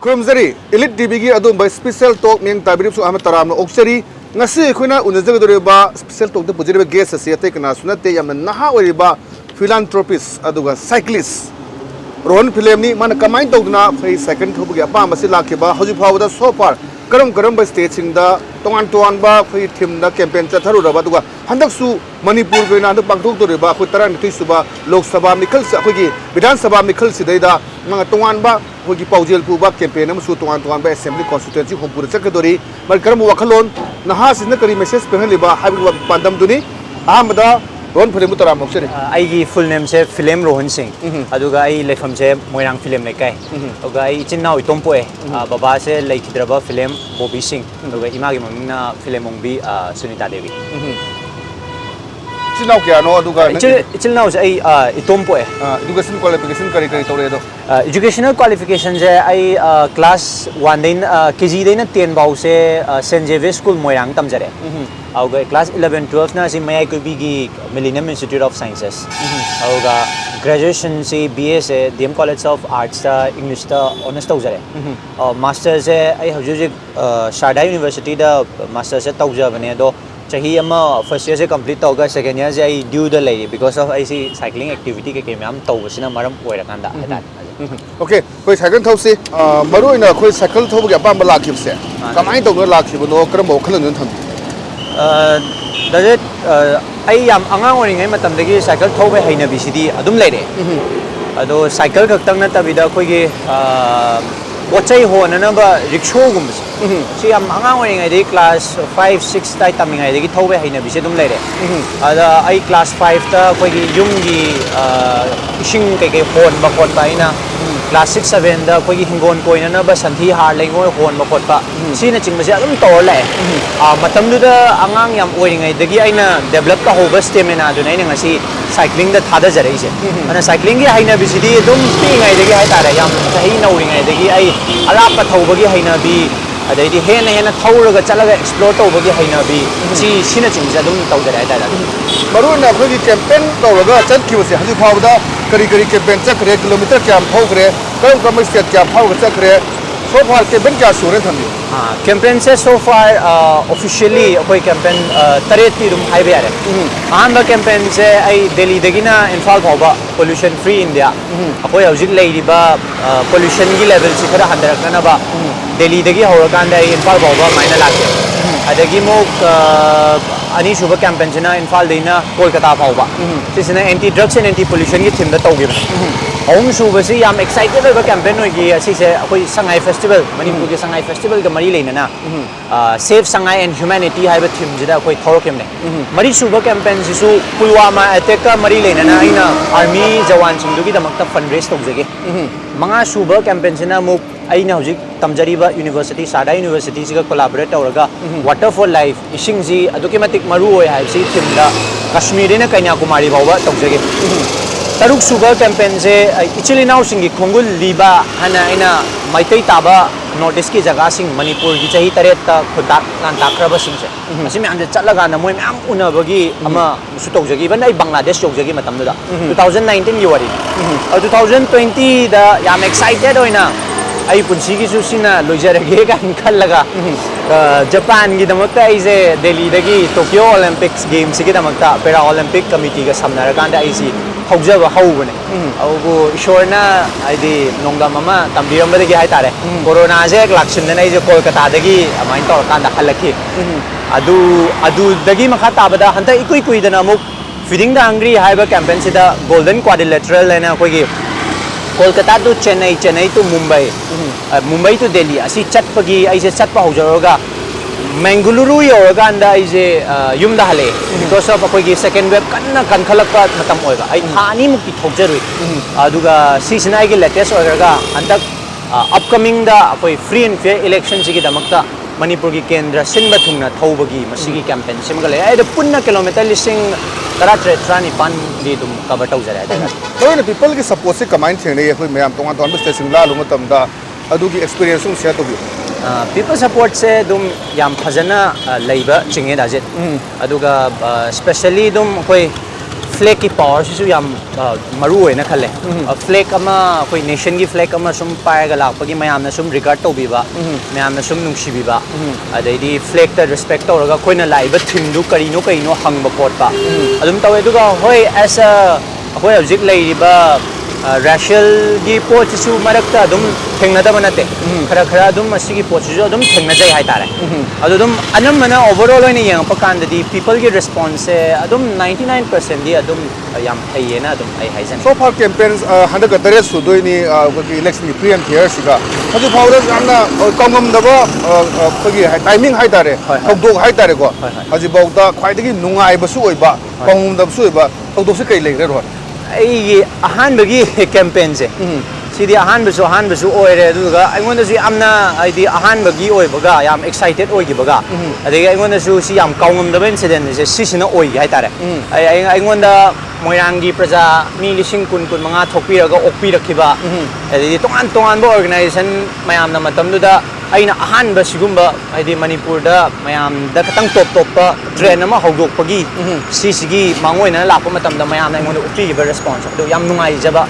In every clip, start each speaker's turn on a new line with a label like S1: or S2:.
S1: Kurumzari, ELITETV gi adum by special talk ming tabirip su Ahmed Taram no oksari ngasi khuna unazagdore ba special talk de pujire guest asiyate kana sunate yam naha oriba philanthropist aduga cyclist Rohan Philem ni man kamai tawduna phai second thobugi apa masi lakhiba hoji phawda so far karam ba stage singda tongan ba phai thim na campaign chatharu raba duga handak su Manipur goina handak pangthok dore ba khoi taran thi suba Lok Sabha mikhal sa khogi Vidhan Sabha mikhal sidaida mang tongan ba होगी पाउजेल पुबा campaign में सुतुआन तुआन बा assembly constituency होमपुर चकदोरी मर करम वखलोन नहा सिन करी message पेहलिबा हाबिबा पांदम दुनी अहमदा Rohan film तराम मोक्सरी
S2: आईगी full name से film Rohan Singh अदुगा आई लेफम से मोयरांग फिल्म लेकाय अदुगा आई चिन्नाउ इतोंपोए बाबा से लेखिद्रबा film Bobby Singh अदुगा Imangi ममिंगना film ओंबी Sunita Devi
S1: चिन्नाउ क्या नो अदुगा
S2: चिन्नाउ से आई इतोंपोए
S1: एजुकेशन क्वालिफिकेशन करी तौरे दो
S2: एजुकेशनल क्वालिफिकेशन से आई क्लास 1 दिन केजी दिन 10 बाउ से सेंट जेवियर स्कूल मोयरांग तमजरे आउगा क्लास 11 12 ना से मयाई कोबी की मिलेनियम इंस्टीट्यूट ऑफ साइंसेस आउगा ग्रेजुएशन से बीए से डीएम कॉलेज ऑफ आर्ट्स ता इंग्लिश ता ऑनर्स तौजरे और मास्टर से आई हजूजिक शारदा यूनिवर्सिटी दा मास्टर से तौजबने दो चाहिए अमा फर्स्ट ईयर से कंप्लीट होगा सेकंड ईयर से आई ड्यू द लई बिकॉज ऑफ आई सी साइक्लिंग एक्टिविटी के मैम तौबसिना मरम ओइरकांदा
S1: ओके कोई साइकिल थौसे मरुइना कोई साइकिल थौबगे अपाम लाखिबसे कमाई तौनो लाखिबनो करम ओखलन थम
S2: दजे आई याम अंगांग ओरिङै मतमदगी साइकिल थौबे हैनबिसिदी अदुम लेरे अदो साइकिल खक्तंग नतबिदा खोइगे पोचै होननब रिक्शोगुम्बस सी याम अंगांग ओरिङै क्लास 5 6 ताइ तमिङै थौबे हैनबिसे दुम लेरे अदा आई क्लास 5 ता खोइगे युमगी इसिंग केके होन बखोट बाइना क्लास 6 7 दा खोइगे हिंगोन कोइननब संथि हार लेंगो होन बखोट बा सीना चिंगबसे अदुम तौर लाए मतमदुदा अंगांग याम ओरिङै दगी आइना डेवलप का होबा स्टेमिना दुनै ngasi साइक्लिंग दा थादा जरैसे अना साइक्लिंग गी हैनबिसिदी दुम पिङै दगी हाय तारे याम सही नौरिङै दगी आई अलाप थौबगी हैनबी अदैदी हेन थौरगा चलगा एक्सप्लोर तौबगी हैनबी सीना चिंगसे अदुम तौजरे हाय तारे
S1: मरुइना खोगी कैंपेन तौरगा चतखिबसे हजु फावदा करी कैंपेन चक्रे किलोमीटर क्या थौग्रे करम स्टेट क्या फावगा चक्रे so far कैंपेन क्या सुरे थमी
S2: कैंपेन से so far ऑफिशियली कोई कैंपेन तरेती रुम हाईवे आरे आंबा कैंपेन से आई दिल्ली दगिना इम्फाल फावबा पोल्यूशन फ्री इंडिया अकोई हौजिक लेरिबा पोल्यूशन की लेवल से खरा हंदरकनबा दिल्ली दगी हौरकांदा आई इम्फाल फावबा माइना लाके अदगी मोक अनि सुबह कैंपेन से ना इम्फाल देना कोलकाता फावबा सिसना anti drugs and anti pollution की थीम दा तौगे अहम सुबह से याम एक्साइटेड होगा कैंपेन होगी असीसे अकोई संगाई फेस्टिवल मणिपुर के संगाई फेस्टिवल का मरी लेना सेफ संगाई एंड ह्यूमैनिटी हाइबा थीम जिदा कोई थौरकेमने मरी सुबह कैंपेन सिसु पुलवामा अटैक का मरी लेना आइना आर्मी जवान सिंदुगी दमकता फंड्रेस तौजगे मंगा सुबह कैंपेन से ना मुक आइना हौजिक तमजरीबा यूनिवर्सिटी सारदा यूनिवर्सिटी से कोलैबोरेट तौरगा वाटर फॉर लाइफ इशिंग जी अदुके मतिक मरु होय हाइबसी थीमदा कश्मीर ने कन्याकुमारी फावबा तौजगे तरुक सुबह कैंपेन से इचिल इनाउ सिंगी खोंगुल लीबा हना आइना मैतै ताबा नॉर्थ ईस्ट की जगह सिंग मणिपुर की चाही तरेत ता खुदाक लान ताक्रबा सिंग से मसी में अंदर चलगा ना मोय मैम उनबगी अमा सु तौजगी बन आई बांग्लादेश तौजगी मतमदा 2019 की वारी और 2020 दा याम एक्साइटेड होइना आई पुंसी की सुसिना लोइजरगे गान खलगा जापान की दमकता आइसे दिल्ली दगी टोक्यो ओलंपिक्स गेम्स की दमकता पैरा ओलंपिक कमिटी का समनरकांदा आइसी हौजब हौबने अबो ईश्वरना आइदी नोंगम अमा तंबिरमदगी हाय तारे कोरोना जे लाक्सिनना आइजे कोलकाता दगी अमाइन तौरकांदा हलखि अदु दगी मखा ताबदा हंता इकुई कुइदना मुक फीडिंग द हंग्री हाइबा कैंपेन सिदा गोल्डन क्वाड्रिलेटरल लेना कोई Kolkata to Chennai to Mumbai to Delhi असी चटपगी आइजे चटपा हौजरगा मंगलुरु योरगांदा आइजे युमदा हले बिकॉज ऑफ अकोई सेकंड वेव कन्ना कनखलपा मतम होगा आई थानी मुक्ति थोजरुई अदुगा सीसना आइगे लेटेस्ट होरगा अंतक अपकमिंग दा अकोई फ्री एंड फेयर इलेक्शन सिगी दमकता मणिपुर की केंद्र सिंबा थुंगना थौबगी मसिगी कैंपेन सिमगले आई द पुन्ना किलोमीटर लिसिंग तरा ट्रानी पान दी तुम कवर तौजरे है
S1: तो पीपल की सपोर्ट से कमाइन थेने कोई मैम तोंगा स्टेशन ला लुंग तमदा अदुगी एक्सपीरियंस शेयर तो
S2: people support से दुम याम फजना लाइबा चिंगे दाजे अदुगा स्पेशली दुम कोई flag ki power sisu yam maru hoina khalle flag ama koi nation gi flag ama sum paiga lakpagi mayam na sum regard tawbiba mayam na sum nungsibiba adaidi flag ta respect tawraga koina laiba thim du karino hangba potpa adum tawe duga hoi as a hoi object laiba racial gi pot sisu marakta adum thengnadaba nate khara adum asigi pot sisu adum thengnajai hai tare adum anamana overall oina yang pakanda di people gi response adum 99% di adum yam hayena adum ai haijan
S1: so far campaigns 100 tare su doini ki election ki preempt year siga haju phawra amna kongam daba khagi timing hai tare thokdok hai tare ko haji bawda khwaidagi nungai basu oiba kongam dab su oiba thokdok se kai leire ro
S2: ai ahan bagi campaign se sidi ahan basu oire duga aingon da si amna aidi ahan bagi oi baga yam excited oi gi baga adega aingon da su si yam kaungam da incident se sisina oi gi hai tare ai aingon da moirangi praja mi lising kun manga thokpi raga okpi rakhiba adedi tongan ba organization mayam na matam du da aina ahan ba sigumba aidi manipur da mayam da katang top pa train ama hogok pagi sisigi mangoi na lakpa matam da mayam na aingon okpi gi ba response do yam nungai jaba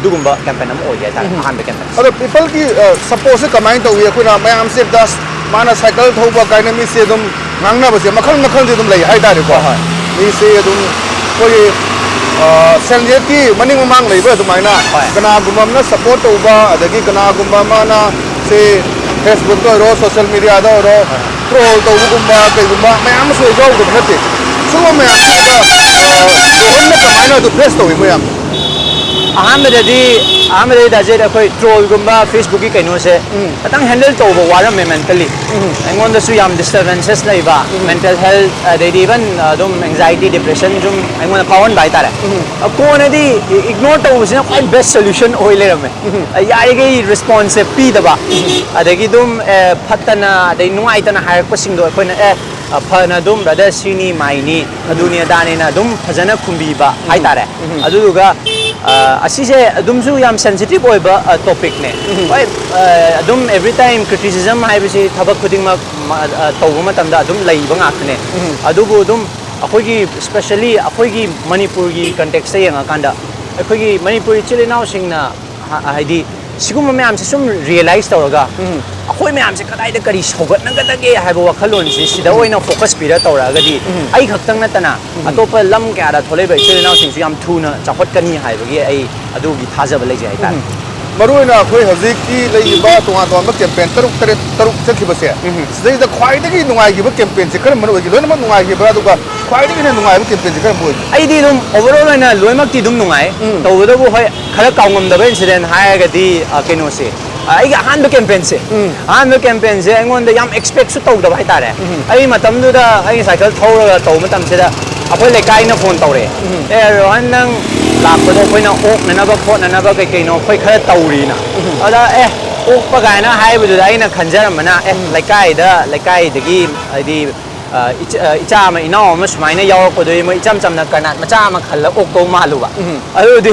S2: dugumba campaign am oi gi tare ahan ba campaign
S1: ado people ki suppose comment to we kuna mayam se das mana cycle thoba kaina mi se dum ngangna ba se makhal de dum lai hai tare ko mi se dum koi senjeti maning mamang leiba dumaina kana gumam na support uba adagi kana gumba mana se Facebook to ro social media da ro troll to gumba kai gumba mayam so go do thate so mayam da rohan na kamaina to press to mayam
S2: aham da je da koi troll gumba Facebook ki kaino se atang handle to ba waram mentally angon da su yam disturbances leiba mental health they even dum anxiety depression jum angon kawan bai tare ko na di ignore to usina quite best solution oile rame yari ge response pi da ba adagi dum phatana dai nuai tana harak pasing do koi na phana dum brother sini maini adunia dane na dum phajana khumbi ba hai tare aduga asise adum su yam sensitive oiba topic ne oi adum every time criticism haibisi thabak khuding ma tawba matamda adum leiba ngakne adubu adum akhoi especially akhoi manipur gi context se yanga kanda akhoi manipuri chilinau singna haidi sigum mayam se sum realize tawraga akhoi mayam se kadai da kari sogat nagadage haiba wakhalon se sida oina focus pira tawraga di ai khaktang natana atopa lam kya da tholeba chilinau sing su yam thuna chapot kani haiba gi ai adu gi thajaba leje ai ta
S1: maruina khoi hazik ki leiba tonga ba campaign taruk chakhiba se sidai da khwaidagi nungai gi ba campaign se kar manu gi loina ma nungai gi ba duga khwaidagi na nungai ba campaign se kar mo
S2: ai di dum overall na loimak ti dum nungai tawda bu hoi khara kaungam da incident haiga di keno se ai ga han campaign se angon da yam expect su tawda bai tare ai matam du da ai cycle thora taw matam se da apoi lekai na phone tawre rohan nang lakpa do koina ok na ba phone na ba kai no khoi khara tawri na ada ok pa ga na hai bu da ai na khanjaram na lekai dagi ai icha ma ina ma smaina yaw ko do ma icham cham na kanat macha ma khalla ok to malu ba adu di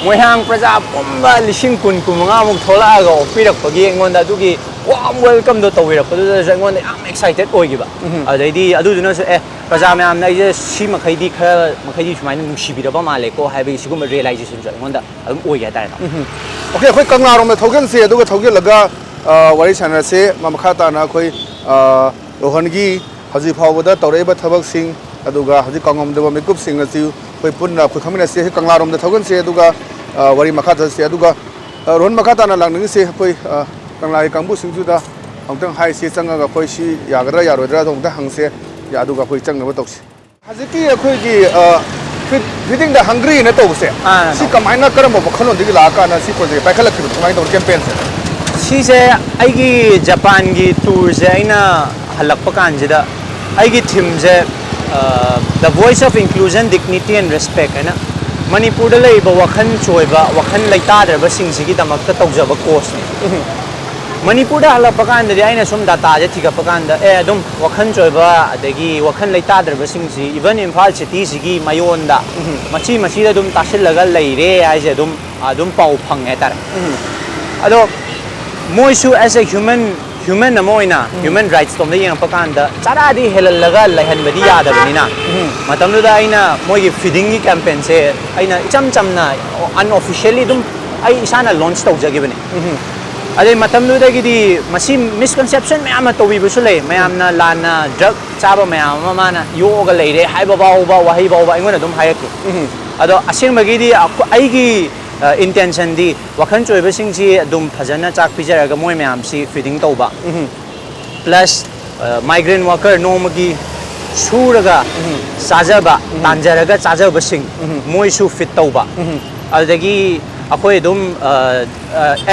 S2: moihang praja pomba lising kun kumanga muk thola ga opirak pagi ngon da du gi warm welcome do tawira ko do ngon am excited oi gi ba adai di adu duna se praja ma am na je si ma khai di khara ma khai di smaina nusi bi da ba ma le ko hai bi sigum realization jo ngon da adum oi ga ta
S1: okay khoi kangla rom da thogen se adu ga thogen laga wari chana se ma makha ta na khoi rohan gi haji phawda tawreba thabak sing aduga haji kangom deba mekup sing asi khoi punna khoi khamina se kangla rom da thogen se aduga wari makha ta se aduga ron makha ta na langning se khoi kangla kangbu sing ju da hongtang hai se changa ga khoi si yagra yarodra dong da hang se ya aduga khoi changa ba toksi haji ki khoi gi feeding the hungry na to se si kamaina karam ba khalon digi la ka na si project pa khala ki kamai dor campaign se
S2: si se ai gi japan gi tour se aina halakpa kanjida ai gi theme se the voice of inclusion dignity and respect ana manipur da lei ba wakhan choiba wakhan laita dra sing sigi damak ta tawjaba course ni manipur da halakpa kan da aina sum data je thiga pakan da adum wakhan choiba adagi wakhan laita dra sing si even imphal city sigi mayon da machi da dum tasil laga leire ai je adum pau phang etar ado moisu as a human human rights tom yang pakanda cara di helalaga lahan badi yada banina matamdu da aina moi feeding gi campaign se aina cham na unofficially dum ai isana launch tau jagi bani ade matamdu da gi di masi misconception me ama to bi busule me amna lana drug chaba me ama mana yoga leire hai ba ba wahi ba ingona dum hayaki ado asing magi di ai gi intention di wakhan choi ba sing ji dum phajana chak pijara ga moi me am si feeding tau ba plus migrant worker no magi suraga sajaba tanjaraga chajaba sing moi su fit tau ba adagi akoi dum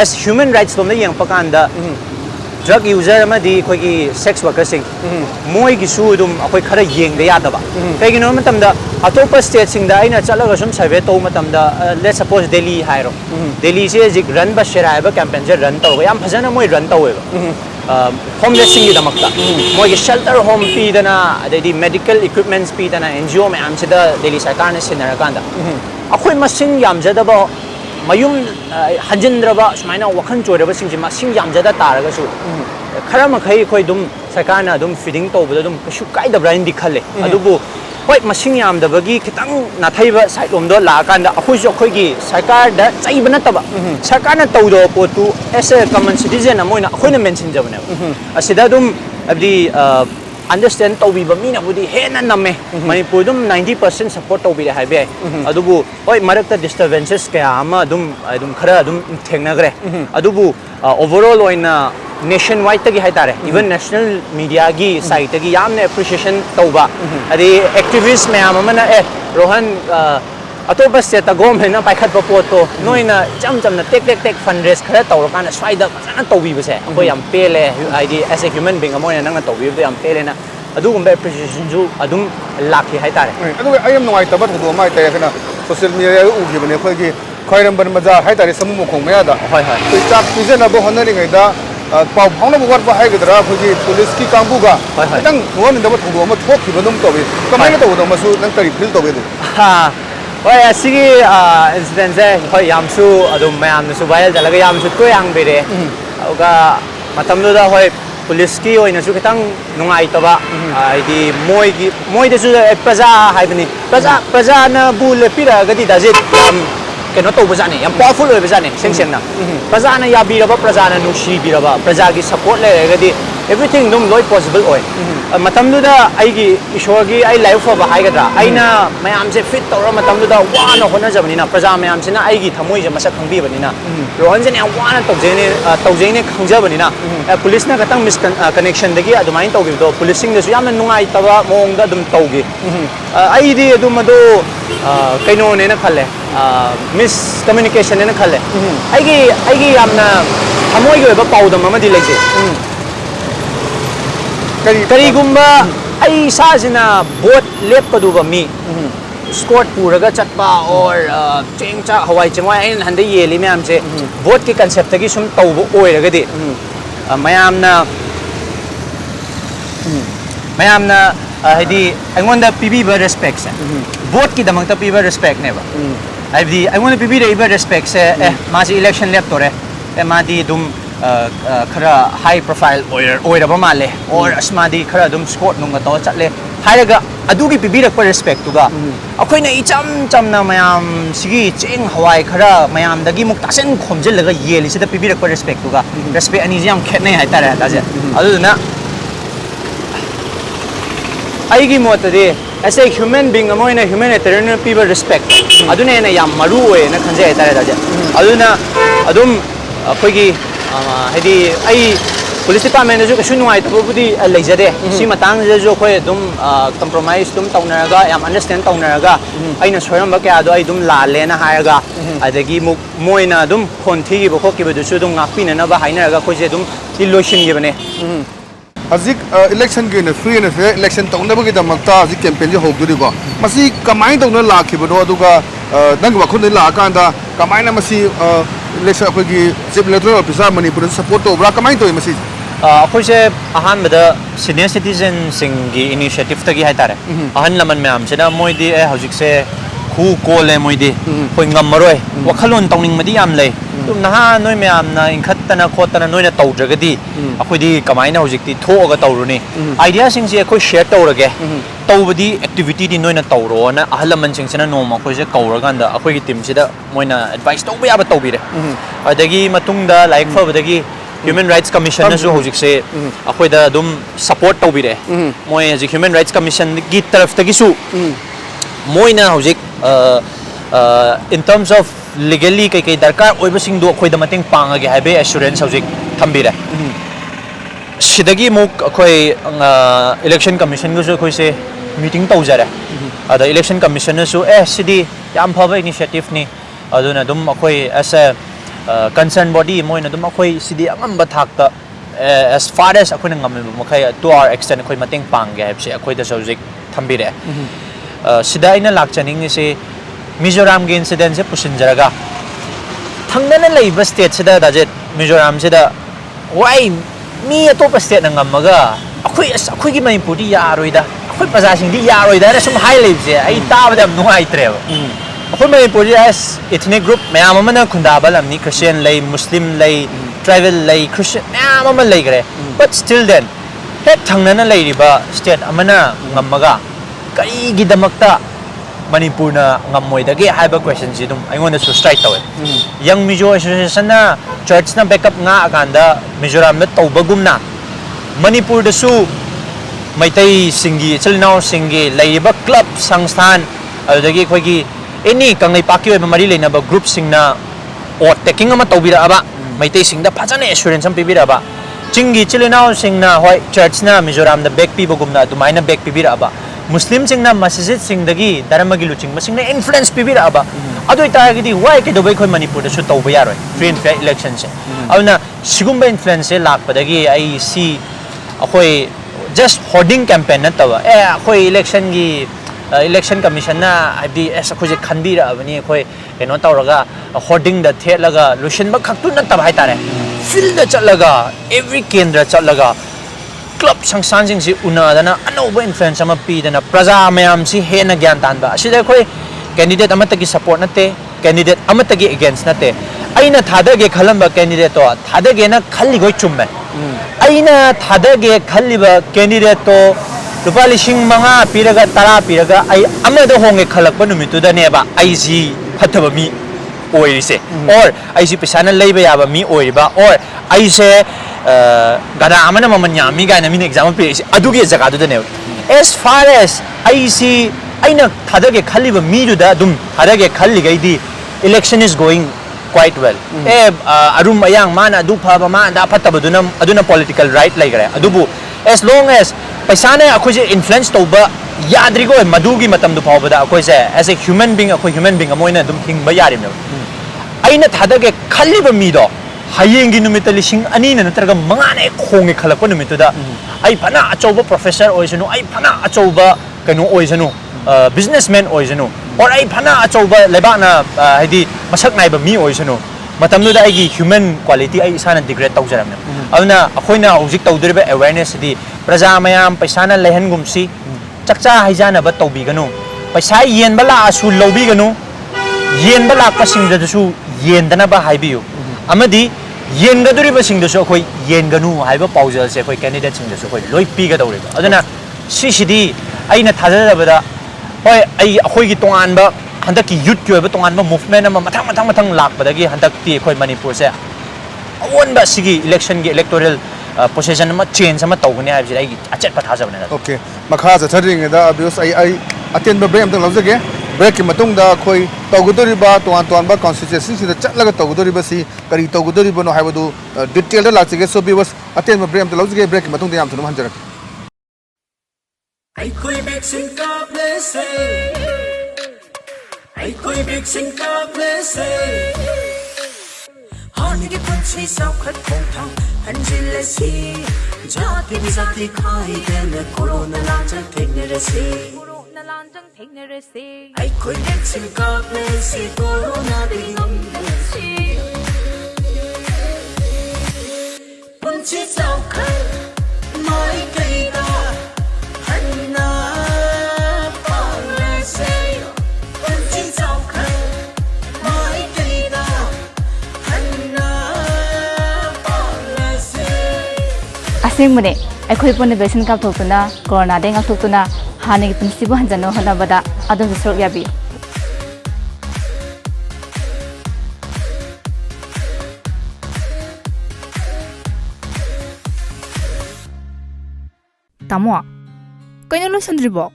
S2: as human rights dom yang pakanda drug user ma di khoi gi sex worker sing moi gi su dum akoi khara yeng de ya da ba kai gi no matam da atopa state sing da aina chalaga sum survey to matam da let's suppose Delhi hairo Delhi se jik run ba shera ba campaign je run to yam phajana moi run to ba homeless sing gi damakta moi gi shelter home pi dana adi medical equipments pi dana NGO me am se da Delhi sarkar na sinara kanda akoi masing yam jada ba mayum hanjindraba sumaina wakhan choiraba singji masing yamjada taraga su khara makhai khoi dum sarkarna dum feeding tobada dum kashu kaida brain dikhalle adubu hoi masing yamdabagi khitang nathaiba side lomdo la kanda akhoi jo khoi gi sarkar da chaibana taba sarkarna tawdo potu as a common citizen amoina akhoina mention jabane asida dum abdi understand tawbi ba mina budi hena namme Manipur dum 90% support tawbi hai be adubu oi marakta disturbances kaya ama dum khara dum thengnagre adubu overall oina nationwide tagi hai tare even national media gi site tagi yamne appreciation tawba adi activists me amana Rohan atopa state ta gom hena paikhat pa poto noina cham na tek fundraise khara tawrakana swaida fazana tawbi base ko yam pele id as a human being amoina nang tawbi yam pele na adugum appreciation ju adum lakhi hai tare
S1: adu I am noi tabat do mai ta kana social media u gi bane khoi gi khairam ban maza hai tare samu mo khong maya da
S2: hoi
S1: to chak pizena bo honari ngai da pau phang na bo war ba hai gadra khoi gi police ki kangbu ga tang ngon da ba thodo ma thok ki banum to bi kamai na to do ma su nang tari feel to bi
S2: ha oi asigi incident je hoi yamsu adum mayam su viral jalaga yamsu to yang bere auga matam do da hoi police ki oina su kitang nungai taba id moi de su praja haibani praja na bul pira gadi dajit keno to bajane yam powerful oi bajane seng na praja na ya biraba praja na nushi biraba praja gi support le gadi everything dum loi possible oi matam du da ai gi ishwar gi ai life for ba hai gadra aina mayam se fit tawra matam du da wana hona jabani na praja mayam se na ai gi thamoi je masak khangbi bani na Rohan je ne wana tawjene khangjabani na police na katang misconnection dagi adumain tawgi do policing da su yamna nungai taba mong da dum tawgi ai di adum ado kaino ne na khalle miscommunication ne na khalle ai gi yamna thamoi gi ba pawdam ama di leje karigumba ai sajina bot leppaduba mi squad puraga chatpa or chengcha hawai chengwai ain hande yeli myam che bot ki concept tagi sum tawbo oiragadi mayamna haidi angonda pibiba respect se bot ki damangta pibiba respect ne ba haidi angonda pibiba iba respect se masi election lep tore madi dum khara high profile oiraba male or asmadi khara dum squad nunga to chatle hairaga adugi pibirak pa respect tuga akoina icham na mayam sigi cheng hawai khara mayam dagi muk tasen khomjel laga yeli sida pibirak pa respect tuga respect ani jam khetne hai tare ta je aduna aigi motade as a human being amoina humanitarian people respect aduna na yam maru oe na khanje hai tare ta je aduna adum akoigi haidi ai police department ju kashu nuai to budi leijade si matang je jo khoi dum compromise dum taunaraga yam understand taunaraga aina soyam ba kya do ai dum la le na haiga adagi moina dum khonthi gi bokho ki bedu su dum ngakpina na ba hainaraga khoi je dum illusion gi bane
S1: Azik election gi na free na fair election taunna ba gi damakta azik campaign ji hok duri ba masi kamai taunna la ki bodo aduga nang wa khon la ka anda kamai na masi election akhoi gi chief electoral officer Manipur support to bra kamai to masi
S2: akhoi se ahan bada senior citizen singi initiative tagi hai tare ahan laman myam sena moi di hojik se khu ko le moi di khoi ngam maroi wakhalon tawning madi yam le naha noi myam na inkhattana khotana noi na tawdragadi akhoi di kamaina hojikti thoga tawruni idea sing se akhoi share tawrage tawbadi activity di noi na tawro na ahalaman sing sina noma khoi se kawraganda akhoi gi team sida moina advice tawba yaba tawbire adagi matungda like fabadagi Human Rights Commission na so hojik se akhoi da dum support tawbire moi hojik Human Rights Commission gi taraf tagi su moina hojik in terms of legally kai darkar oiba sing do khoi da mating pangage haibe assurance hojik thambire sidagi muk khoi election commission go so khoi se meeting tawjare ada election commission so sidi yam phaba initiative ni aduna dum khoi as a concerned body moina dum khoi sidi angamba thakta as far as akhoi ngam makai to our extent khoi mating pangge haib se akhoi da hojik thambire sida ina lakchaning ni se Mizoram ge incident se pusinjaraga thangna leiba state sida dajet Mizoram sida why mi atop state ngamaga akhoi gi Manipur di yaroida akhoi praja sing di yaroida na sum high level se ai tabada nuai treva akhoi Manipur as ethnic group mayam amana khundaba lamni Christian lay Muslim lay tribal lay Christian mayam ama lay gre but still then he thangna leiriba state amana ngamaga kai gi damakta Manipur na ngamoy dagi haiba question si dum aingon su strike tawe young Mizo association na church na backup nga aganda Mizoram na tawbagum na Manipur da su maitai singi chalnaw singi laiba club sangsthan adagi khoi gi any kangai pakyo ba mari leina ba group sing na or taking ama tawbira aba maitai sing da phajane assurance am pibira ba chingi chalnaw sing na hoi church na Mizoram da back pibagum na dumaina back pibira aba Muslim sing na masjid sing dagi dharmagi luching masing na influence pibira aba adoi taragidi why ke dobai khoi Manipur da su tawba yaroi free and fair election se auna sigumba influence se lakpadagi ai si akhoi just hoarding campaign na tawa akhoi election commission na abdi as akhoi je khanbira abani akhoi eno tawraga hoarding da thelaga lushin ba khaktu na tab hai tare field da chalaga every kendra chalaga club sangsan sing si una dana anoba influence ama pi dana praja mayam si hena gyan tan ba asida khoi candidate amatagi support nate candidate amatagi against nate aina thadage khalamba candidate to thadage na khalli goi chumme aina thadage khalliba candidate to rupa lishing manga piraga tara piraga ai amada honge khalakpa numitu da ne ba ai si phathaba mi oirise or ai si pisana leiba yaba mi oiriba or ai se gada amana mamanya mi ga na min example pe aduge jaga du ne as far as IC aina thadage khaliba mi du da dum thadage khalli gai di election is going quite well arum ayang mana adu phaba ma da phataba aduna political right lai gare adubu as long as paisa na akhoi je influence toba yadri go madugi matam du phaba da akhoi se as a human being akhoi human being amoina dum thing ba yarim aina thadage khaliba mi do hayeng gi numit lising ani na natraga manga ne khonge khalakpa numit da ai phana achoba professor oisanu ai phana achoba kanu oisanu businessman oisanu or ai phana achoba leba na haidi masak naiba mi oisanu matam nu da ai gi human quality ai isana degrade tawjaram aduna akhoina hojik tawdriba awareness di praja mayam paisa na lehan gumsi chakcha haijana ba tawbiganu paisa yen bala asu lobiganu yen bala pasing da su yen dana ba haibiu amadi yengaduri ba sing da so khoi yenganu haiba paujal se khoi candidate sing da so khoi loi pi ga dawre aduna sidi aina thadara ba da hoi ai khoi gi tongan ba handak ki youth ki ba tongan ba movement ama mathang lak ba da gi handak ti khoi Manipur se awon ba sigi election gi electoral position ama change ama tawgani haib ji ai achet pa thaja bana
S1: okay makha za thadring da abuse ai attend ba brem tang lawjage break ki matung da khoi tawgudori ba ton ba constituency si da chatlaga tawgudori ba si kari tawgudori ba no haibadu detail da lachige so bi was attend ba brem tang lawjage break ki matung da yam thunum hanjarak ai koi vaccine ka place ai koi vaccine ka place han ki punchi sau khat khong thang hanjil si jati bi jati khai den corona la chang thekne re se lanjang thekne re se ai koi vaccine ka place corona de ngam si punchi sau khat mai kai da hanna pang le se punchi sau khat mai kai da hanna
S3: ꯑꯁꯦꯡꯕꯅꯦ ꯑꯩꯈꯣꯏ ꯄꯨꯟꯅ vaccine ꯀꯥꯞꯊꯣꯛꯇꯨꯅ ꯀꯣꯔꯣꯅꯥꯗꯒꯤ ꯉꯥꯛꯊꯣꯛꯇꯨꯅ ꯍꯥꯟꯅꯒꯤ ꯄꯨꯟꯁꯤꯕꯨ ꯍꯟꯖꯟꯅꯕ ꯍꯣꯠꯅꯕꯗ ꯑꯗꯣꯝꯁꯨ ꯁꯔꯨꯛ ꯌꯥꯕꯤꯌꯨ
S4: ꯇꯥꯃꯣ ꯀꯩꯅꯣ ꯂꯣꯏꯁꯟꯗ꯭ꯔꯤꯕꯣ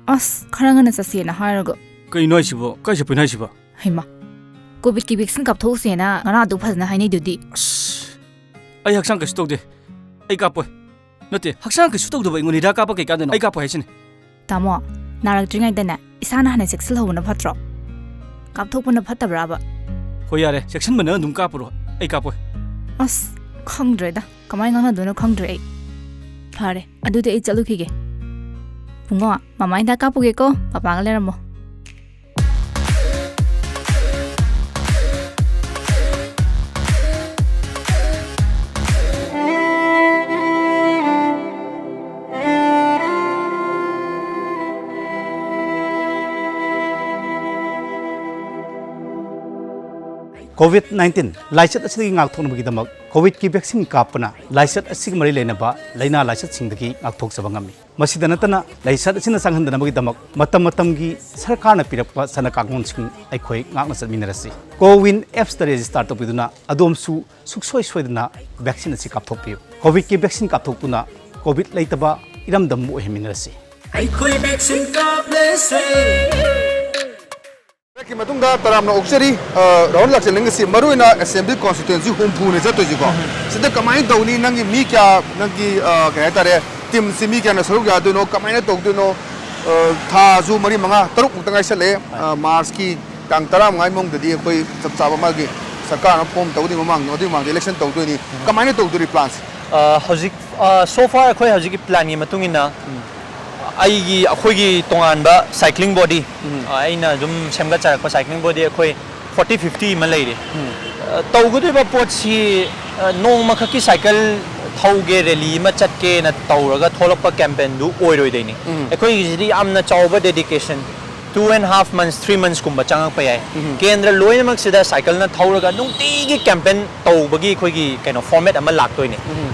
S4: ꯑꯁ ꯈꯔ ꯉꯟꯅ ꯆꯠꯁꯦꯅ ꯍꯥꯏꯔꯒ
S5: ꯀꯩꯅꯣ ꯍꯥꯏꯁꯤꯕꯣ ꯀꯥꯏ ꯆꯠꯄꯅꯣ ꯍꯥꯏꯁꯤꯕꯣ
S4: ꯍꯩꯃꯥ ꯀꯣꯚꯤꯗꯀꯤ ꯚꯦꯛꯁꯤꯟ ꯀꯥꯞꯊꯣꯛꯎꯁꯦꯅ ꯉꯔꯥꯡꯗꯨ ꯐꯖꯅ ꯍꯥꯏꯅꯩꯗꯨꯗꯤ
S5: ꯑꯁ ꯑꯩ ꯍꯛꯆꯥꯡ ꯀꯩꯁꯨ ꯇꯧꯗꯦ ꯑꯩ ꯀꯥꯞꯄꯣꯏ ꯅꯠꯇꯦ ꯍꯛꯆꯥꯡ ꯀꯩꯁꯨ ꯇꯧꯗꯕ ꯑꯩꯉꯣꯟꯗ ꯍꯤꯗꯥꯛ ꯀꯥꯞꯄ ꯀꯩ ꯀꯥꯟꯗꯅꯣ ꯑꯩ ꯀꯥꯞꯄꯣꯏ ꯍꯥꯏꯁꯤꯅꯤ
S4: ꯇꯥꯃꯣ ꯅꯥꯔꯛꯇ꯭ꯔꯤꯉꯩꯗꯅꯦ ꯏꯁꯥꯅ ꯍꯥꯟꯅ ꯆꯦꯛꯁꯤꯜꯍꯧꯕꯅ ꯐꯠꯇ꯭ꯔꯣ ꯀꯥꯞꯊꯣꯛꯄꯅ ꯐꯠꯇꯕ꯭ꯔꯥꯕ
S5: ꯍꯣꯏ ꯌꯥꯔꯦ ꯆꯦꯛꯁꯤꯟꯕꯅ ꯑꯗꯨꯝ ꯀꯥꯞꯄꯨꯔꯣ ꯑꯩ ꯀꯥꯞꯄꯣꯏ
S4: ꯑꯁ ꯈꯪꯗ꯭ꯔꯦꯗ ꯀꯃꯥꯏꯅ ꯉꯥꯡꯅꯗꯣꯏꯅꯣ ꯈꯪꯗ꯭ꯔꯦ ꯑꯩ ꯐꯔꯦ ꯑꯗꯨꯗꯤ ꯑꯩ ꯆꯠꯂꯨꯈꯤꯒꯦ ꯄꯨꯡꯉꯣ ꯃꯃꯥ ꯍꯤꯗꯥꯛ ꯀꯥꯞꯄꯨꯒꯦꯀꯣ ꯄꯄꯥꯒ ꯂꯩꯔꯝꯃꯣ
S6: COVID-19 लाइचत असिदगी ngakthonबगीदमक कोविड की वैक्सीन कापना लाइचत असिग मरि लेनबा लाइना लाइचत सिंगदगी ngakthokjaba ngami masida natana लाइचत असिना सांगहनदनबगीदमक मतम मतमगी सरकारना पिरकपा सना कागमोनसिंग अखोय ngakna चतमिनरसि कोविन एप्स ता रेजिस्टर तोपिदुना अदोमसु सुक्सोय सोयदना वैक्सीन असि कापथोकपियु कोविड की वैक्सीन कापथोकतुना कोविड लेतबा इरमदम ओहेमिनरसि
S7: अखोय वैक्सीन कापलेसे
S1: की मतुंगा तरामना ओक्सरी राहुल लाचलिंगसी मरुइना असेंबली कॉन्स्टिट्यूएंसी होमपुने जतोजिको सिदा कमाइन तौनी नंगी मी क्या नंगी कहे तारे टीम सिमी क्या न सरुक यादुनो कमाइन तौदुनो था जु मरी मंगा तरुक मुक्तंगाई सले मार्च की तांग तराम ngai mong dadi koi chap chaba ma gi sarkar na form tawdi mamang odi mang election tawduni kamaine tawduri plans
S2: hojik so far akhoi hojik plan gi matungina aigi akhoi tonganba cycling body aina dum semga charakpa cycling body akhoi 40 50 ma leire tawgudiba pot si nongma khaki cycle thauge rally ma chatke na tawraga tholokpa campaign du oiroi deini akhoi jidi amna chawba dedication 2.5 months 3 months kumba changak pa yai kendra loinamak sida cycle na thauraga nungtigi campaign tawbagi khoigi kaino format ama laktoine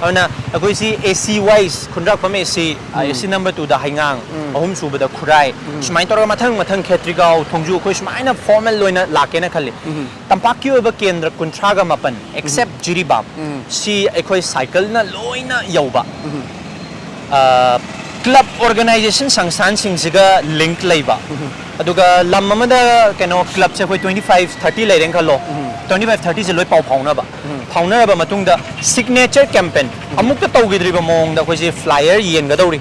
S2: ana akoi si AC wise khundrak pam AC AC number 2 da haingang ahum suba da khurai sumai tora mathang mathang khetrigao thongju khoi sumaina formal loina lakena khalle tampaki oba kendra kunthraga mapan except jiribam si akoi cycle na loina yauba club organization sangsan singsiga link laiba aduga lam amada keno club se khoi 25 30 leireng khalo 25 30 se loi pau phauna ba matungda signature campaign amukta tawgidriba mong da khoi se flyer yen ga dawri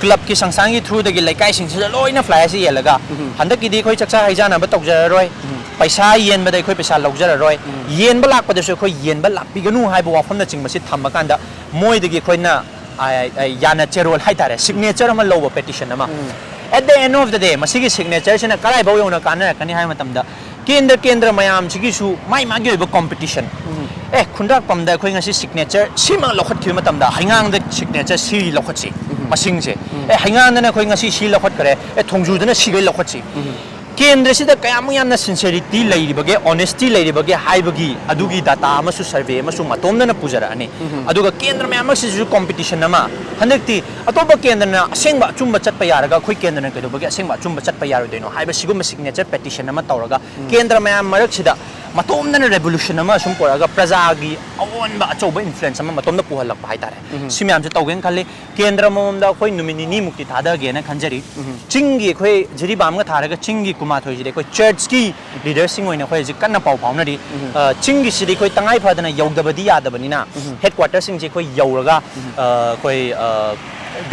S2: club ki sangsan gi through da gi laikai sing se loina flyer se yelaga handak ki di khoi chakcha haijana ba tawjara roi paisa yen ba dai khoi paisa laujara roi yen ba lakpa da se khoi yen ba lakpi ganu hai ba wafam na chingma si thamma kanda moi da gi khoi na yana cherol haitare signature ama lowa petition ama at the end of the day masigi signature sina karai baw yona kana kani hai matamda kendra mayam sigi su mai magi oiba competition khundrak pamda khoi ngasi signature sima lokhat khi matamda haingang da signature si lokhat si masing se haingang na khoi ngasi si lokhat kare thongju dana si gai lokhat si kendra sida kayam yamna sincerity leiribage honesty leiribage haibagi adugi data amasu survey amasu matomna na pujara ani aduga kendra mayam sisu competition nama handakti atoba kendra na asengba chumba chatpa yaraga khoi kendra na kedobage asengba chumba chatpa yaro deno haiba sigum signature petition nama tawraga kendra mayam marak sida matomna na revolution nama sum poraga prajagi awonba achoba influence ama matomna puhalakpa haitare simyam se tawgen khalle kendra momda khoi numini mukti thada ge na khanjari chingi khoi jiri bam ga tharaga chingi kumathoi jide khoi church ki leaders sing oina khoi ji kanna pau paunari chingi sidi khoi tangai phadana yogdabadi yadabani na headquarters sing je khoi yauraga khoi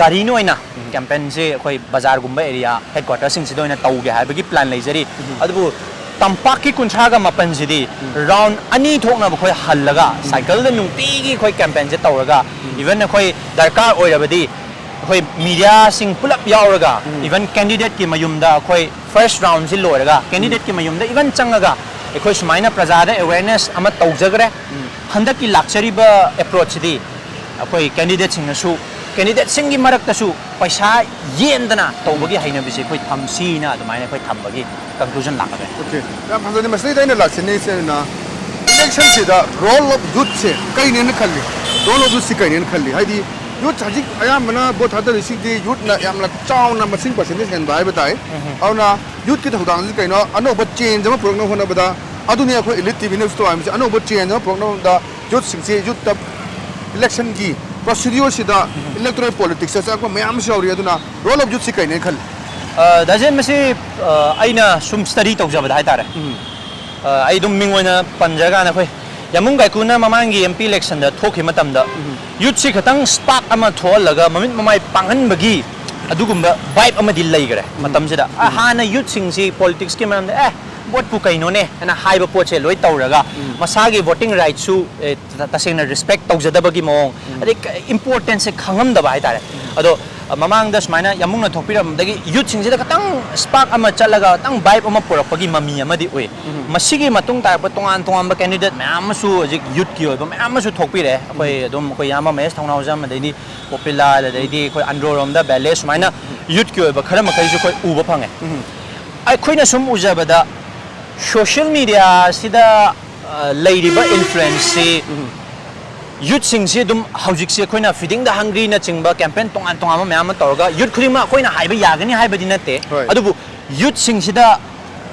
S2: gari no oina campaign je khoi bazar gumba area headquarters sing sidoina tauge haibagi plan leijari adubu tampaki kunchaga mapan jidi round ani thokna ba khoi hallaga cycle da nungtigi khoi campaign je tawraga even khoi darkar oirabadi khoi media sing pull up yauraga even candidate ki mayumda khoi first round si loiraga candidate ki mayumda even changaga khoi sumaina prajada awareness ama tawjagre handaki luxury ba approach di khoi candidate sing su candidate singi marak ta su paisa yendana tawbagi haina bisi khoi thamsi na admaina khoi thambagi conclusion lakabe
S1: okay yam hanjani masli daina laksini se na election se da role of youth se kai ne na khalli role of youth se kai ne na khalli hai di youth hajik ayam mana bo thada risi di youth na yam la chaw na masing percentage hen bai batai au na youth ki thodang ji kai no ano ba change ma program hona bada adu ne ko ELITETV news to am se ano ba change ma program da youth sing se youth tab election ki procedure se da electoral politics sa ko mayam shawri aduna role of youth se kai ne khal
S2: dajen masi aina sum study tawjaba da haitare ai dum mingona panjaga na khoi yamung gai kuna mamangi MP election da thoki matam da youth si khatang spark ama tholaga mamit mamai panghan bagi adugumba vibe ama dil lai gare matam sida hana youth sing si politics ki manam da vote pu kaino ne ana haiba poche loi tawraga masagi voting right su tasengna respect tawjadabagi mong ade importance se khangam da bai tare ado mamang da smaina yamung na thokpiram dagi youth sing sida katang spark ama chalaga tang vibe ama porakpagi mami ama di oi masigi matung ta pa tongan tongan ba candidate ma su ajik youth ki oi ba ma su thokpire akoi adom akoi yama mes thongna jam dai popular dai di koi androrom da balance smaina youth ki oi ba khara makai su koi uba phange ai khoina sum ujaba da social media sida lady ba influence si youth sing si dum hojik si khoina feeding the hungry na chingba campaign tongan tongan ma mayam torga youth khurima khoina haiba yagani haiba dinate adubu youth sing sida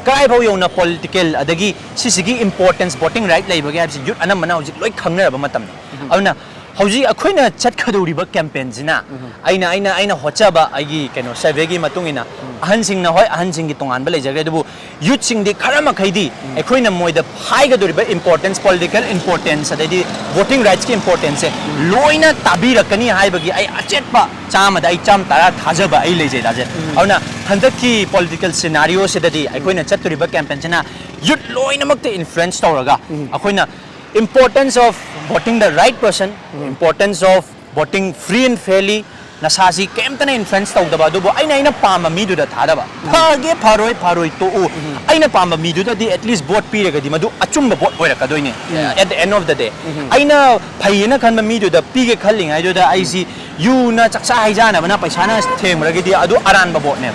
S2: kai bau yona political adagi sisigi importance voting right leiba ga si youth anam mana hojik loi khangna ba matam auna hojik akhoina chat khaduri ba campaign jina aina hochaba agi keno survey gi matungina ahan sing na hoi ahan sing gi tongan ba leijage adubu youth sing di kharama khaidi akhoina moida haiga dori ba importance political importance adadi voting rights ki importance loina tabira kani haibagi ai achetpa chama da ai cham tara thajaba ai leije daje auna handaki political scenario sedadi akhoina chaturi ba campaign chana youth loina makte influence tawraga akhoina importance of voting the right person importance of voting free and fairly nasasi kemtana influence tawdaba dubo aina pama mi du da thadaba phage pharoi to u aina pama mi du da di at least vote piraga di madu achumba vote oira kadoine at the end of the day aina phayena khanba mi du da pige khalling ai du da ai si you na chaksa haijana bana paisa na themragi di adu aran ba vote ne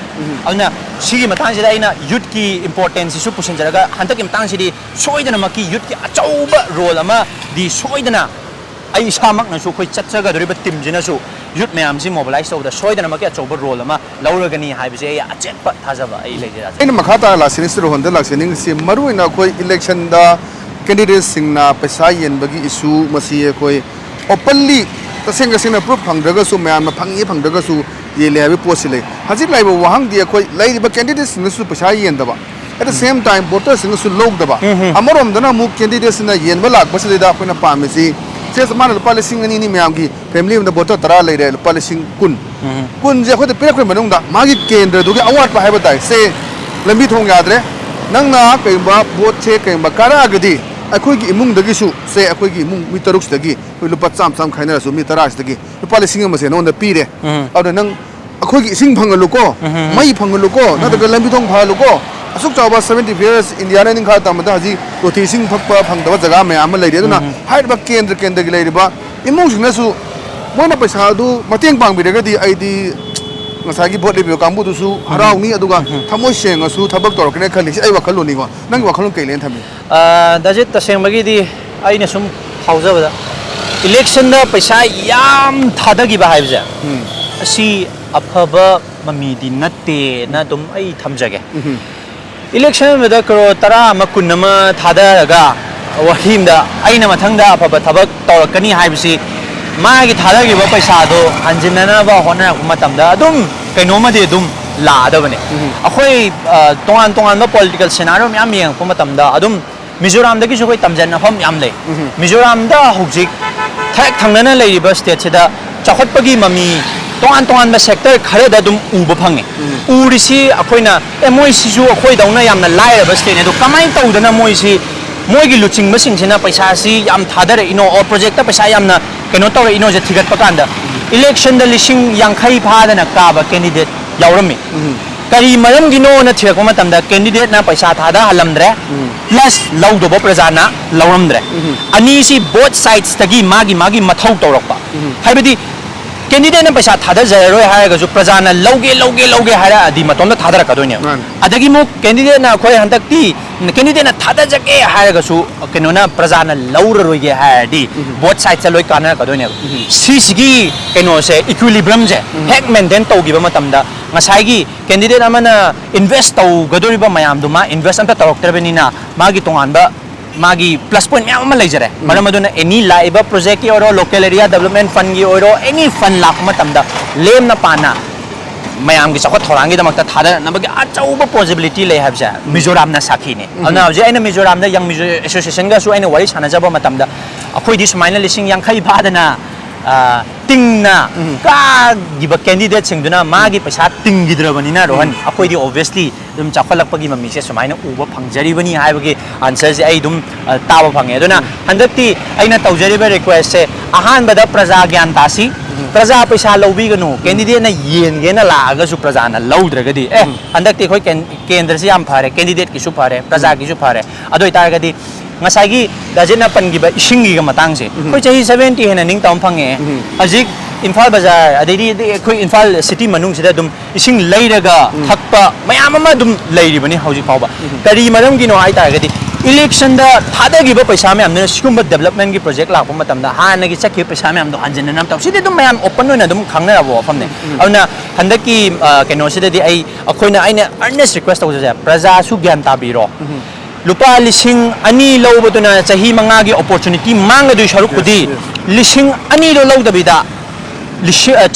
S2: alna sigi matang sida aina youth ki importance su pusin jaraga hantak ki matang sidi soidana maki youth ki achauba role ama di soidana ai samak na su khoi chatchaga doriba team jina su youth mayam si mobilize tawda soidana maki achauba role ama lauragani haibse ai achetpa thajaba ai leje
S1: ina makhata la sinisir honda la sining si maruina koi election da candidates singna paisa yen bagi issue masi koi openly tasengga singna proof phangdaga su mayam phangdaga su yele habi posile hajik laiba wahang dia koi laiba candidates singna su paisa yen daba at the same time voters singna su log daba amarom dana mu candidates na yen ba lak basile da koina pamisi se samana lupa lising ni mayam gi family da voter tara leire lupa lising kun je khode pira khoi manung da magi kendra du gi award pa haiba dai se lambi thong yadre nang na kai ba vote che kai ba kara gadi akhoi gi imung dagi su se akhoi gi imung mi taruk dagi koi lupa cham khaina su mi tara dagi lupa lising ma se no da pire adu nang akhoi gi sing phangalu ko mai phangalu ko na da lambi thong phalu ko asuk chawba 70 years india na ning kha tamada haji roti sing phakpa phangdawa jaga me am leire duna haidba kendra gi leire ba imung sing na su mona paisa du mateng pang biraga di aidi ngasagi vote lebi kambu du su harau ni aduga thamoi seng su thabak tor kene khali ai wakhalo ni go nang wakhalo kai len thami
S2: dajit taseng bagi di aina sum hauja bada election da paisa yam thadagi ba haibja asi aphaba mami di natte na dum ai thamjage election में दा करो तरा मकुन नमा थादा रगा वहीम दा आइना मथंग दा अफब थबक तौरकनी हाइबसी मागी थादा गी बा पैसा दो हंजिनना बा होना मतम दा अदुम कैनोमा दे अदुम लादबने अखोई तोंगान बा पॉलिटिकल सिनारियो म्याम येंग प मतम दा अदुम मिजोराम दगी जो कोई तमजन फम याम ले मिजोराम दा हुजिक थक थंगना लेरिबा स्टेट से दा चखतपगी ममी तोंगान बा सेक्टर खरे दा दुम उब फंगे उरिसी अखोइना ए मोइसिजु अखोइ दौना यामना लाइरबा स्टेट ने दो कमाइ तौदना मोइसी मोइगी लुचिंग मसिंग सिना पैसा सी याम थादर इनो और प्रोजेक्ट पैसा यामना कनो तौर इनो जे थिगत पकांदा इलेक्शन द लिसिंग यांखै फादना काबा कैंडिडेट यावरमी करी मरम गिनो न थिरक मतमदा कैंडिडेट ना पैसा थादा हलमद्रे प्लस लौदबो प्रजाना लौरमद्रे अनि सी बोथ साइड्स तगी मागी मथौ तौरकपा हाइबदी candidate na paisa thadajaro haraga prajana lauge hara adi matomda thadarakadone adagi mo candidate na khoi handakti candidate na thadajake haraga su kenona prajana lauraroige hadi both sides loi kana kadone sisigi keno se equilibrium je hek maintain tawgiba matamda ngasai candidate amana invest taw gadoriba mayam duma invest anta tawaktrabeni na magi tonganba magi plus point myam ma leijare maram aduna any live project ki oro local area development fund gi oro any fund lak matamda lem na pana mayam gi sakwa thorangi damakta thada nabagi achauba possibility le habja mizoram na sakhi ne ana je aina mizoram da yang mizo association ga su aina wari sanajaba matamda akhoi dis minor lising yang khai badana tingna ka giba candidate singduna magi paisa tinggidrabani na rohan akhoi di obviously dum chakhalakpagi mami se sumaina uba phangjari bani haibagi answer je ai dum tawa phange aduna handakti aina tawjari ba request se ahan bada praja gyan tasi praja paisa lobi ganu candidate na yen ge na la ga su praja na lawdragadi handakti khoi kendra se yam phare candidate ki su phare praja ki su phare adoi targadi ngasagi dajena pangiba isingi ga matangse khoi chahi 70 hena ning taum phange ajik Imphal Bazaar adedi khoi Imphal city manung sida dum ising leiraga thakpa mayam ama dum leiribani hauji pawba kari maram gi no ai targadi election da thadagi ba paisa me amna sigumba development gi project lakpa matamda hana gi chakhi paisa me am do hanjana nam taw sidi dum mayam open no na dum khangna abo famne auna handaki keno sida di ai akhoina aina earnest request tawja praja su gyan tabiro lupa lising ani lawbaduna chahi manga gi opportunity manga du sharuk kudi lising ani lo lawdabida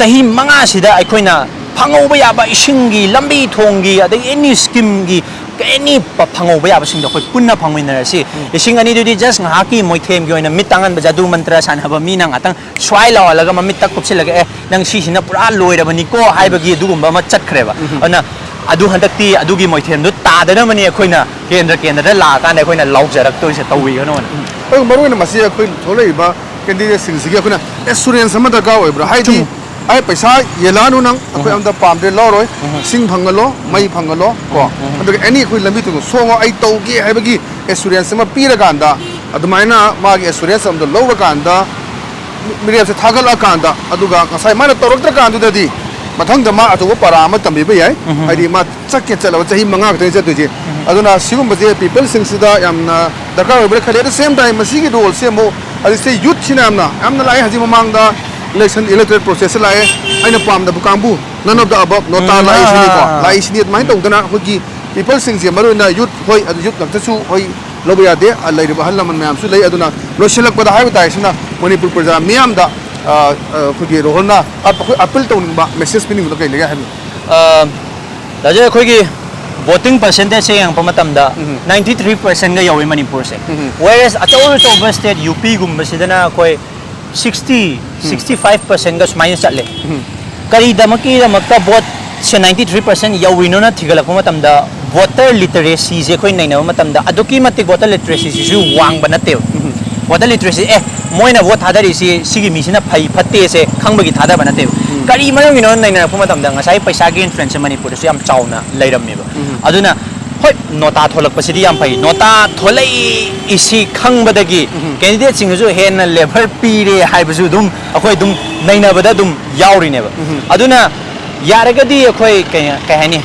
S2: chahi manga sida aikoina phangauba yaba isingi lambi thongi adai any scheme gi any phangauba yaba sing da khoi punna phangminara si lising ani du di just ngaki moithem gi oina mitangan bajadu mantra san haba mi nang atang swai law laga mamit tak kupsilaga nang si sina pura loirabani ko haibagi dugumba ma chatkreba ana adu handakti adugi moithem du tadana mani akoina kendra la kan akoina lawjarak to se tawi gano
S1: ai maruina masi akoi tholei ba candidate sing sigi akoina assurance sama da ga oibra haidi ai paisa yelanu nang akoi amda pamde loroi sing phangalo mai phangalo ko adugi any akoi lambi tu songo ai tawgi haibagi assurance sama pira ganda adumaina magi assurance amda lowa ganda miriam se thagal akanda aduga kasai mana toroktra kandu dadi mathang da ma atu para ma tambi ba yai ai ma chakke chala chahi manga ka te je aduna sigum baje people sing sida yamna darkar obre khale at the same time masigi role se mo ali se youth chinamna amna lai haji mamang da election electoral process lai aina pam da bukambu none of the above nota lai sini ko lai sini mai tong dana hoki people sing se maru na youth hoi adu youth lakta su hoi lobiya de alai ri bahal man mayam su lai aduna losilak bada hai tai sina manipur praja miyam da khogi rohna appeal tawning ba message pining lo kai lega habi
S2: daje khogi voting percentage se yang pamatam da 93% ga yawi manipur se whereas achau state up gumba sidana koi 65% ga smai chatle kari damaki damakta vote se 93% yawi no na thigalak pamatam da voter literacy je khoi naina pamatam da aduki matik voter literacy su wang banate voter literacy moina vote thadari si sigi misina phai phatte se khangbagi thada banate kari marang ino naina pamatam da ngasai paisa gi influence manipur su yam chauna leirameba aduna hoi nota tholak pasidi yam phai nota tholai isi khangbadagi candidate sing ju hen level pire haibasu dum akhoi dum naina bada dum yauri neba aduna yaragadi akhoi kai hani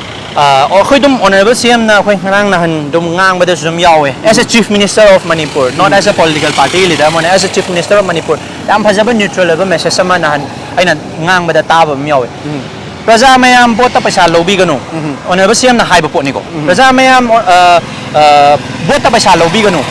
S2: akhoi dum honorable CM na akhoi ngarang na han dum ngang bada sum yawe as a chief minister of Manipur not as a political party leader mon as a chief minister of Manipur yam phajaba neutral level message sama na han aina ngang bada taba yawe praja mayam bota paisa lobi ganu honorable CM na haiba potni ko praja mayam bota paisa lobi ganu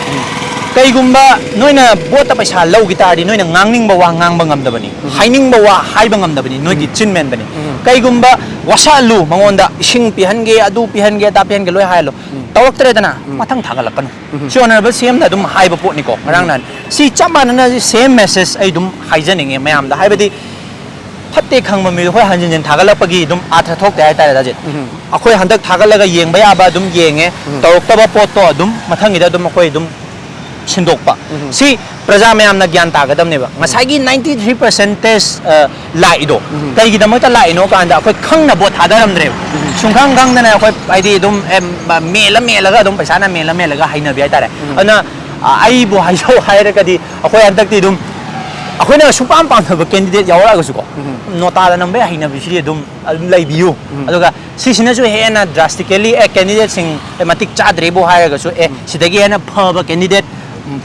S2: kai gumba noina bota paisa low gitari noina ngangning ba wa ngang bangam dabani haining ba wa hai bangam dabani noi gi chinmen bani kai gumba wasalu mangonda ising pihange adu pihange ta pihange loi hailo tawaktre dana mathang thagalakanu si honorable CM na dum haiba potni ko rang nan si chamana na same message ai dum haijaninge mayam da haibadi fatte khangma mi hoi hanjin thagalapagi dum atha thok te ai ta da je akhoi handak thagalaga yengba ya ba dum yenge tawakta pot to dum mathang ida dum akhoi dum sindokpa si praja mayam na gyan tagadam ne ba ngasagi 93% laido kai gi damakta laino ka anda akhoi khangna bot thadaram dre sungkhang gang na akhoi aidi dum mela ga dum paisa na mela ga haina bi ai tare ana ai bo haiso haira ka di akhoi antak ti dum ꯑꯩꯈꯣꯏꯅ ꯁꯨꯡꯄꯥꯝ ꯄꯥꯝꯗꯕ candidate ꯌꯥꯎꯔꯛꯑꯒꯁꯨꯀꯣ ꯅꯣꯇꯥꯗ ꯅꯝꯕ ꯍꯩꯅꯕꯁꯤꯗꯤ ꯑꯗꯨꯝ ꯂꯩꯕꯤꯌꯨ ꯑꯗꯨꯒ ꯁꯤꯁꯤꯅꯁꯨ ꯍꯦꯟꯅ ꯗ꯭ꯔꯥꯁꯇꯤꯀꯦꯂꯤ ꯀꯦꯟꯗꯤꯗꯦꯠꯁꯤꯡ ꯃꯇꯤꯛ ꯆꯥꯗ꯭ꯔꯦꯕꯨ ꯍꯥꯏꯔꯒꯁꯨ ꯁꯤꯗꯒꯤ ꯍꯦꯟꯅ ꯐꯕ ꯀꯦꯟꯗꯤꯗꯦꯠ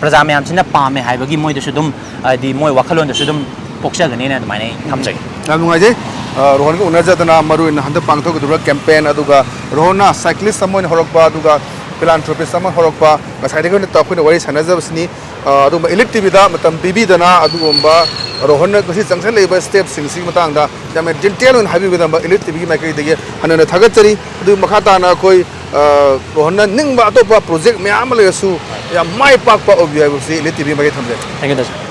S2: ꯄ꯭ꯔꯖꯥ ꯃꯌꯥꯝꯁꯤꯅ ꯄꯥꯝꯃꯦ ꯍꯥꯏꯕꯒꯤ ꯃꯣꯏꯗꯁꯨ ꯑꯗꯨꯝ ꯍꯥꯏꯗꯤ ꯃꯣꯏ ꯋꯥꯈꯜꯂꯣꯟꯗꯁꯨ ꯑꯗꯨꯝ ꯄꯣꯛꯆꯒꯅꯤꯅ ꯑꯗꯨꯃꯥꯏꯅ ꯑꯩ ꯊꯝꯖꯒꯦ
S1: ꯌꯥꯝ ꯅꯨꯡꯉꯥꯏꯖꯩ ꯔꯣꯍꯟꯒ ꯎꯅꯖꯗꯅ ꯃꯔꯨꯑꯣꯏꯅ ꯍꯟꯗꯛ ꯄꯥꯡꯊꯣꯛꯀꯗꯧꯔꯤꯕ ꯀꯦꯝꯄꯦꯟ ꯑꯗꯨꯒ ꯔꯣꯍꯟꯅ ꯁꯥꯏꯀ꯭ꯂꯤꯁ ꯑꯃ ꯑꯣꯏꯅ ꯍꯧꯔꯛꯄ ꯑꯗꯨꯒ ꯐꯤꯂꯥꯟꯊ꯭ꯔꯣꯄꯤꯁ ꯑꯃ ꯍꯧꯔꯛꯄ ꯉꯁꯥꯏꯗꯒꯤ ꯑꯩꯈꯣꯏꯅ ꯋꯥꯔꯤ ꯁꯥꯟꯅꯖꯕꯁꯤꯅꯤ ꯑꯗꯨꯒꯨꯝꯕ ꯏꯂꯤꯠ ꯇꯤꯚꯤꯗ ꯃꯇꯝ ꯄꯤꯕꯤꯗꯅ ꯑꯗꯨꯒꯨꯝꯕ ꯔꯣꯍꯟꯅ ꯉꯁꯤ ꯆꯪꯁꯤꯜꯂꯛꯏꯕ ꯁ꯭ꯇꯦꯞꯁꯤꯡꯁꯤꯒꯤ ꯃꯇꯥꯡꯗ ꯌꯥꯝꯅ ꯗꯤꯇꯦꯜ ꯑꯣꯏꯅ ꯍꯥꯏꯕꯤꯒꯗꯕ ꯏꯂꯤꯠ ꯇꯤꯚꯤꯒꯤ ꯃꯥꯏꯀꯩꯗꯒꯤ ꯍꯟꯅ ꯊꯥꯒꯠꯆꯔꯤ ꯑꯗꯨꯒ ꯃꯈꯥ ꯇꯥꯅ ꯑꯩꯈꯣꯏ ꯔꯣꯍꯟꯅ ꯅꯤꯡꯕ ꯑꯇꯣꯞꯄ ꯄ꯭ꯔꯣꯖꯦꯛ ꯃꯌꯥꯝ ꯑꯃ ꯂꯩꯔꯁꯨ ꯌꯥꯝ ꯃꯥꯏ ꯄꯥꯛꯄ ꯑꯣꯏꯕꯤꯌꯨ ꯍꯥꯏꯕꯁꯤ ꯏꯂꯤꯠ ꯇꯤꯚꯤ ꯃꯥꯏꯀꯩ ꯊꯝꯖꯩ
S2: thank you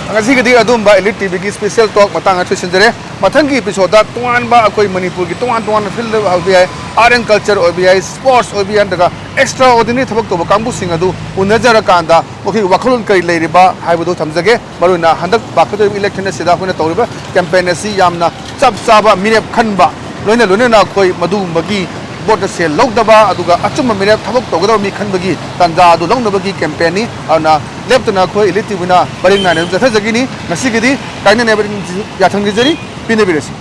S1: ngasi adumba Elite TV special talk matang athu sinjare mathangi episode da tuan ba akoi Manipur gi tuan field hobi ai art and culture obi ai sports obi an daga extraordinary thabak to kangbu sing adu unajara kanda okhi wakhalun kai leiriba haibudu thamjage maruna handak bakado election sida hoina tawriba campaign asi yamna chap chaba minep khanba loina na koi madu magi vote se logdaba aduga achuma minep thabak togada mi khanbagi tanja adu longnabagi campaign ni ana leptuna khoi Elite TV na baring na ne jatha jagini nasi gidi kaina ne baring ya thanggi jari pine birasi